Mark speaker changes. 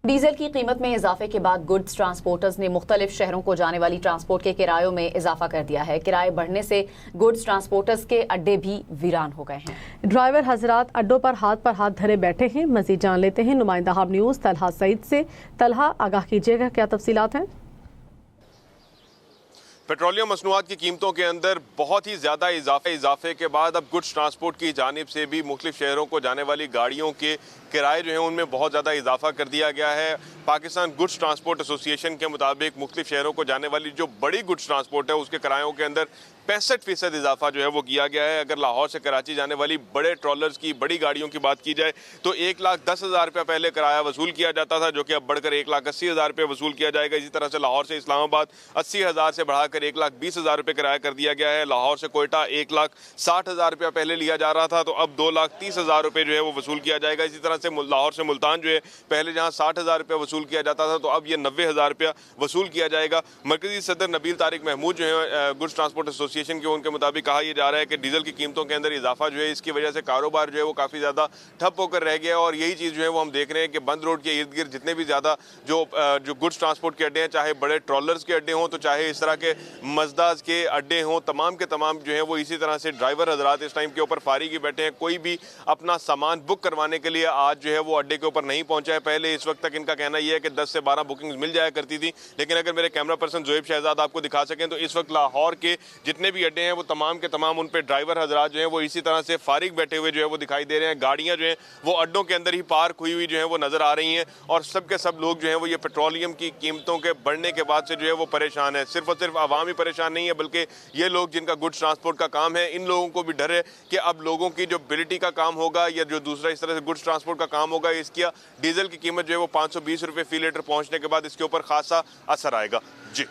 Speaker 1: Diesel की कीमत में इजाफे के बाद गुड्स ट्रांसपोर्टर्स ने मुख्तलिफ शहरों को जाने वाली ट्रांसपोर्ट के किरायों में इजाफा कर दिया है। किराए बढ़ने से गुड्स ट्रांसपोर्टर्स के अड्डे भी वीरान हो गए हैं।
Speaker 2: ड्राइवर हजरात अड्डों पर हाथ धरे बैठे हैं। मजीद जान लेते हैं नुमाइंदा हब न्यूज़ तलहा सईद से। तलहा, आगाह कीजिएगा, क्या तफसीलात हैं?
Speaker 3: पेट्रोलियम मसनूआत की कीमतों के अंदर बहुत ही ज़्यादा इजाफे के बाद अब गुड्स ट्रांसपोर्ट की जानिब से भी मुख्तलिफ शहरों को जाने वाली गाड़ियों के किराए जो हैं उनमें बहुत ज़्यादा इजाफा कर दिया गया है। पाकिस्तान गुड्स ट्रांसपोर्ट एसोसिएशन के मुताबिक मुख्तलिफ शहरों को जाने वाली जो बड़ी गुड्स ट्रांसपोर्ट है उसके किरायों के अंदर 65% इजाफा जो है वो किया गया है। अगर लाहौर से कराची जाने वाली बड़े ट्रॉलर्स की बड़ी गाड़ियों की बात की जाए तो 1,10,000 रुपया पहले किराया वसूल किया जाता था, जो कि अब बढ़कर 1,80,000 रुपये वसूल किया जाएगा। इसी तरह से लाहौर से इस्लामाबाद 80,000 से बढ़ाकर 1,20,000 रुपये किराया कर दिया गया है। लाहौर से कोयटा 1,60,000 रुपया पहले लिया जा रहा था, तो अब 2,30,000 रुपये जो है वो वसूल किया जाएगा। इसी तरह से लाहौर से मुल्तान जो है पहले जहाँ 60,000 रुपया वसूल किया जाता था, तो अब ये 90,000 रुपया वसूल किया जाएगा। मरकजी सदर नबील तारिक महमूद जो है गुड्स ट्रांसपोर्ट एसोसिएशन के, उनके मुताबिक कहा यह जा रहा है कि डीजल की कीमतों के अंदर इजाफा जो है इसकी वजह से कारोबार जो है वो काफ़ी ज़्यादा ठप होकर रह गया। और यही चीज़ जो है वो हम देख रहे हैं कि बंद रोड के इर्द गिर्द जितने भी ज़्यादा जो गुड्स ट्रांसपोर्ट के अड्डे हैं, चाहे बड़े ट्रॉलर्स के अड्डे हों, तो चाहे इस तरह के मजदाज के अड्डे हों, तमाम के तमाम जो है वो इसी तरह से ड्राइवर हजरात इस टाइम के ऊपर फारिग ही बैठे हैं। कोई भी अपना सामान बुक करवाने के लिए आज जो है वो अड्डे के ऊपर नहीं पहुंचा है। पहले इस वक्त तक इनका कहना यह है कि 10 से 12 बुकिंग्स मिल जाया करती थी, लेकिन अगर मेरे कैमरा पर्सन जोएब शहजाद आपको दिखा सकें तो इस वक्त लाहौर के जितने भी अड्डे हैं वो तमाम के तमाम उन पे ड्राइवर हजरात जो हैं वो इसी तरह से फारिग बैठे हुए जो है वो दिखाई दे रहे हैं। गाड़ियां जो हैं वो अड्डों के अंदर ही पार्क हुई हुई जो है वो नजर आ रही हैं, और सब के सब लोग जो हैं वो ये पेट्रोलियम की कीमतों के बढ़ने के बाद से जो है वो परेशान है। सिर्फ और सिर्फ आवाम ही परेशान नहीं है, बल्कि ये लोग जिनका गुड्स ट्रांसपोर्ट का काम है, इन लोगों को भी डर है कि अब लोगों की जो बिलिटी का काम होगा या जो दूसरा इस तरह से गुड्स ट्रांसपोर्ट का काम होगा, इसकी डीजल की कीमत जो है वो 520 रुपये फी लीटर पहुंचने के बाद इसके ऊपर खासा असर आएगा। जी।